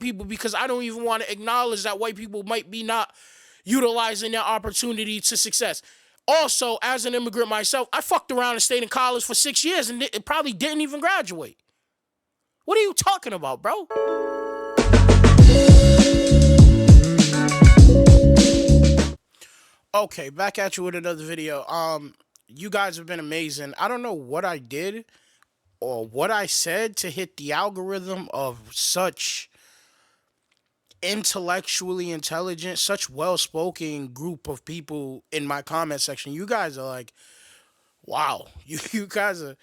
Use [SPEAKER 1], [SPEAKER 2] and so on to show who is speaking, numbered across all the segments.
[SPEAKER 1] people because I don't even want to acknowledge that white people might be not utilizing their opportunity to success. Also, as an immigrant myself, I fucked around and stayed in college for 6 years and it probably didn't even graduate. What are you talking about, bro? Okay, back at you with another video. You guys have been amazing. I don't know what I did or what I said to hit the algorithm of such intellectually intelligent, such well-spoken group of people in my comment section. You guys are like, wow, you guys are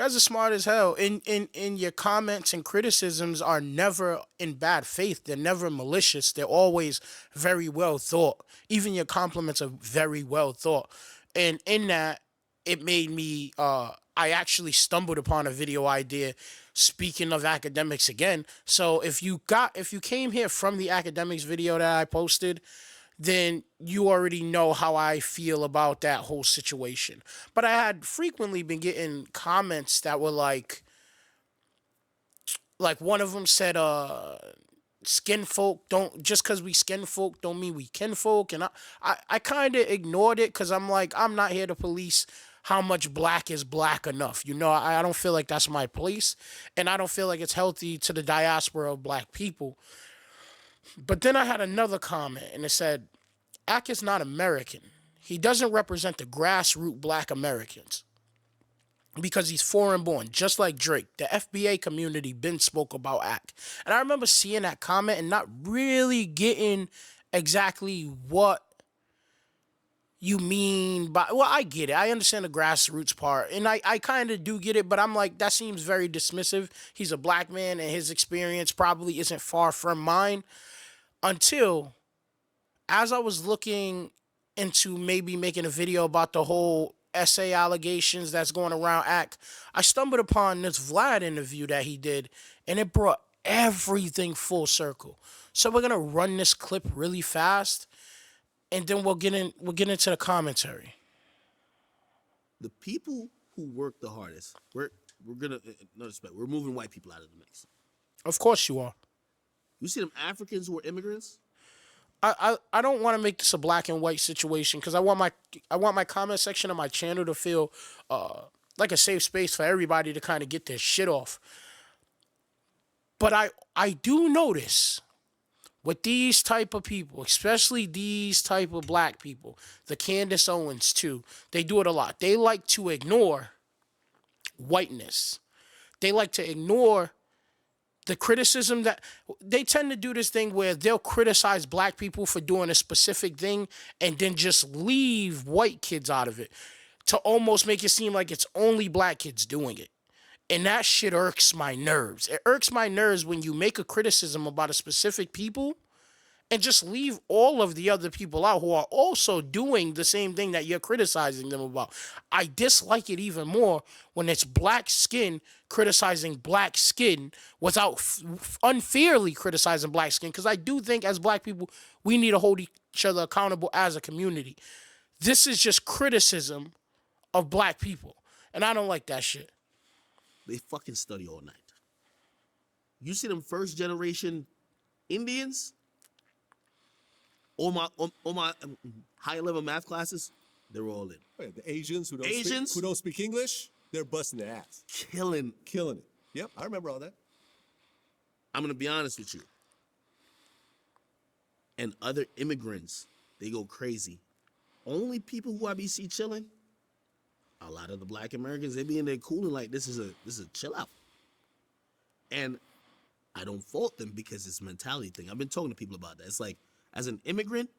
[SPEAKER 1] smart as hell. In your comments and criticisms are never in bad faith. They're never malicious. They're always very well thought. Even your compliments are very well thought. And in that, it made me I actually stumbled upon a video idea. Speaking of academics again, so if you came here from the academics video that I posted, then you already know how I feel about that whole situation. But I had frequently been getting comments that were like one of them said, skin folk don't, just because we skin folk don't mean we kin folk. And I kind of ignored it because I'm like, I'm not here to police how much black is black enough. You know, I don't feel like that's my place. And I don't feel like it's healthy to the diaspora of black people. But then I had another comment and it said, Ak is not American. He doesn't represent the grassroots black Americans because he's foreign born, just like Drake. The FBA community been spoke about Ak. And I remember seeing that comment and not really getting exactly what you mean by, well, I get it. I understand the grassroots part. And I kind of do get it, but I'm like, that seems very dismissive. He's a black man and his experience probably isn't far from mine. Until, as I was looking into maybe making a video about the whole essay allegations that's going around Ak, I stumbled upon this Vlad interview that he did, and it brought everything full circle. So we're gonna run this clip really fast, and then we'll get into the commentary.
[SPEAKER 2] The people who work the hardest, we're gonna no respect. We're moving white people out of the mix.
[SPEAKER 1] Of course you are.
[SPEAKER 2] You see them Africans who are immigrants.
[SPEAKER 1] I don't want to make this a black and white situation because I want my comment section of my channel to feel like a safe space for everybody to kind of get their shit off. But I do notice with these type of people, especially these type of black people, the Candace Owens too, they do it a lot. They like to ignore whiteness. They like to ignore the criticism that they tend to do this thing where they'll criticize black people for doing a specific thing and then just leave white kids out of it to almost make it seem like it's only black kids doing it. And that shit irks my nerves. It irks my nerves when you make a criticism about a specific people and just leave all of the other people out who are also doing the same thing that you're criticizing them about. I dislike it even more when it's black skin criticizing black skin without unfairly criticizing black skin, because I do think as black people, we need to hold each other accountable as a community. This is just criticism of black people, and I don't like that shit.
[SPEAKER 2] They fucking study all night. You see them first generation Indians on my high level math classes, they're all in.
[SPEAKER 3] Wait, the Asians who don't speak English, they're busting their ass,
[SPEAKER 2] killing
[SPEAKER 3] it. Yep, I remember all that.
[SPEAKER 2] I'm gonna be honest with you. And other immigrants, they go crazy. Only people who I be see chilling, a lot of the black Americans, they be in there cooling like this is a chill out. And I don't fault them because it's a mentality thing. I've been talking to people about that. It's like, as an immigrant,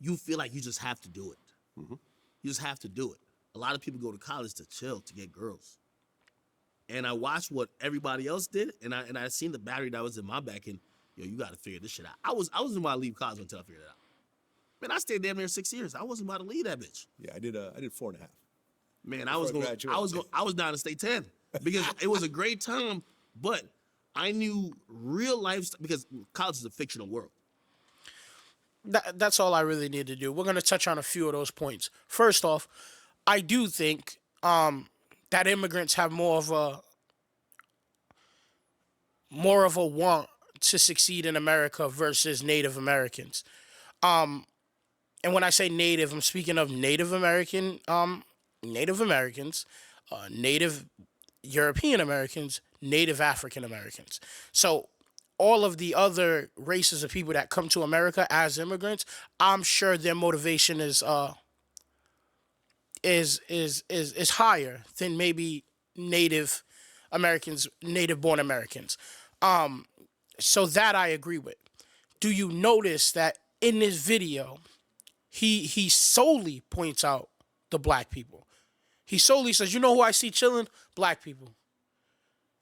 [SPEAKER 2] you feel like you just have to do it.
[SPEAKER 3] Mm-hmm.
[SPEAKER 2] You just have to do it. A lot of people go to college to chill, to get girls. And I watched what everybody else did, and I seen the battery that was in my back, and yo, you got to figure this shit out. I was about to leave college until I figured it out. Man, I stayed damn near 6 years. I wasn't about to leave that bitch.
[SPEAKER 3] Yeah, I did 4.5.
[SPEAKER 2] Man, I was down to stay 10 because it was a great time, but I knew real life because college is a fictional world.
[SPEAKER 1] That's all I really need to do. We're going to touch on a few of those points. First off, I do think that immigrants have more of more of a want to succeed in America versus Native Americans. And when I say Native, I'm speaking of Native American, Native Americans, Native European Americans, Native African Americans. So all of the other races of people that come to America as immigrants, I'm sure their motivation is higher than maybe Native Americans, Native born Americans. So that I agree with. Do you notice that in this video, he solely points out the black people? He solely says, you know who I see chilling? Black people.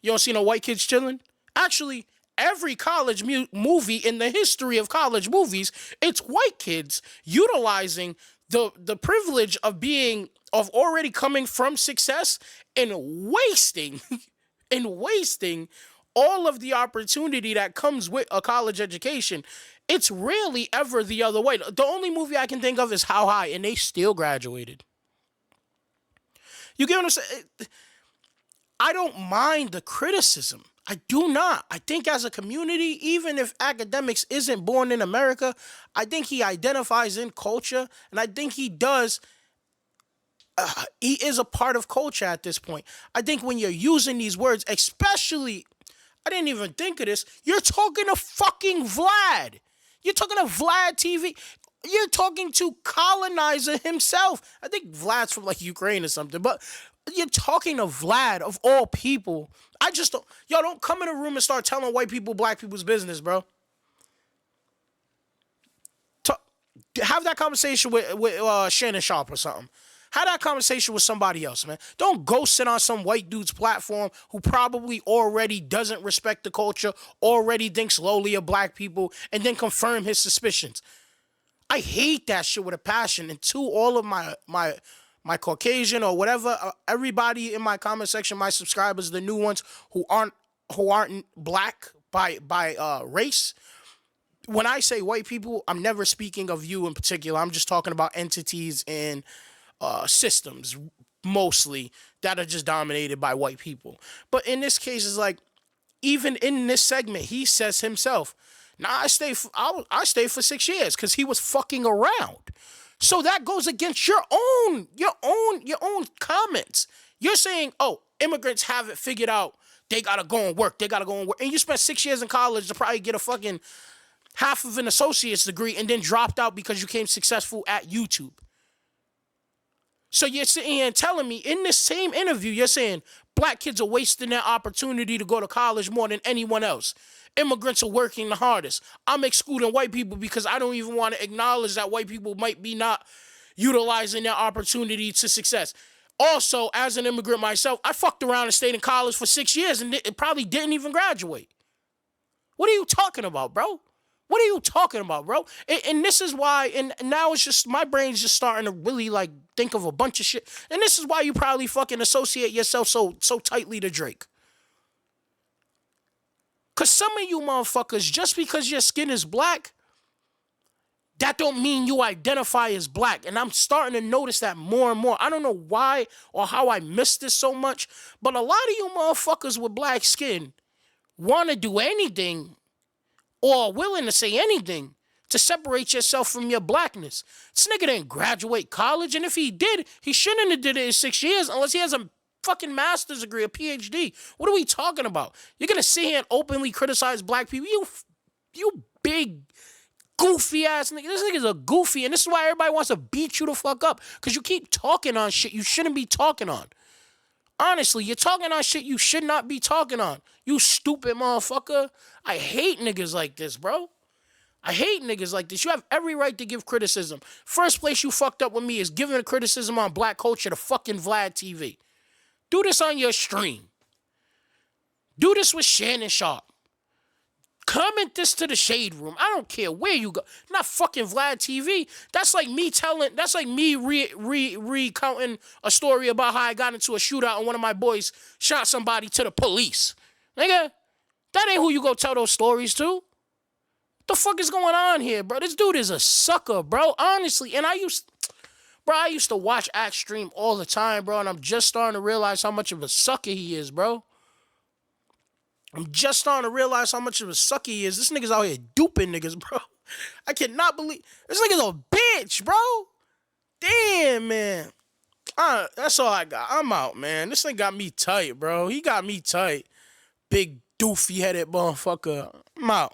[SPEAKER 1] You don't see no white kids chilling? Actually, every college movie in the history of college movies, it's white kids utilizing the privilege of already coming from success and wasting and wasting all of the opportunity that comes with a college education. It's rarely ever the other way. The only movie I can think of is How High, and they still graduated. You get what I'm saying? I don't mind the criticism. I do not. I think as a community, even if Academics isn't born in America, I think he identifies in culture, and I think he does. He is a part of culture at this point. I think when you're using these words, especially, I didn't even think of this, you're talking to fucking Vlad. You're talking to Vlad TV. You're talking to colonizer himself. I think Vlad's from like Ukraine or something, but you're talking to Vlad of all people. I just don't, y'all don't come in a room and start telling white people, black people's business, bro. Have that conversation with Shannon Sharp or something. Have that conversation with somebody else, man. Don't go sit on some white dude's platform who probably already doesn't respect the culture, already thinks lowly of black people, and then confirm his suspicions. I hate that shit with a passion. And to all of my Caucasian or whatever, everybody in my comment section, my subscribers, the new ones who aren't black by race. When I say white people, I'm never speaking of you in particular. I'm just talking about entities and systems mostly that are just dominated by white people. But in this case, it's like, even in this segment, he says himself, "Nah, I stayed for 6 years because he was fucking around." So that goes against your own comments. You're saying, "Oh, immigrants have it figured out. They gotta go and work. They gotta go and work." And you spent 6 years in college to probably get a fucking half of an associate's degree and then dropped out because you became successful at YouTube. So you're sitting here and telling me in this same interview, you're saying black kids are wasting their opportunity to go to college more than anyone else. Immigrants are working the hardest. I'm excluding white people because I don't even want to acknowledge that white people might be not utilizing their opportunity to success. Also, as an immigrant myself, I fucked around and stayed in college for 6 years and it probably didn't even graduate. What are you talking about, bro? What are you talking about, bro? And this is why, and now it's just, my brain's just starting to really like think of a bunch of shit. And this is why you probably fucking associate yourself so tightly to Drake. Because some of you motherfuckers, just because your skin is black, that don't mean you identify as black. And I'm starting to notice that more and more. I don't know why or how I missed this so much, but a lot of you motherfuckers with black skin want to do anything or willing to say anything to separate yourself from your blackness. This nigga didn't graduate college, and if he did, he shouldn't have did it in 6 years unless he has a fucking master's degree, a PhD. What are we talking about? You're gonna sit here and openly criticize black people? You big goofy ass nigga. This nigga's a goofy, and this is why everybody wants to beat you the fuck up, because you keep talking on shit you shouldn't be talking on. Honestly, you're talking on shit you should not be talking on. You stupid motherfucker. I hate niggas like this, bro. I hate niggas like this. You have every right to give criticism. First place you fucked up with me is giving a criticism on black culture to fucking Vlad TV. Do this on your stream. Do this with Shannon Sharp. Comment this to the Shade Room. I don't care where you go. Not fucking Vlad TV. That's like me recounting a story about how I got into a shootout and one of my boys shot somebody to the police. Nigga, that ain't who you go tell those stories to. What the fuck is going on here, bro? This dude is a sucker, bro. Honestly. And I used to watch Act stream all the time, bro, and I'm just starting to realize how much of a sucker he is, bro. I'm just starting to realize how much of a sucker he is. This nigga's out here duping niggas, bro. I cannot believe this nigga's a bitch, bro. Damn, man. That's all I got. I'm out, man. This thing got me tight, bro. He got me tight. Big doofy headed motherfucker. I'm out.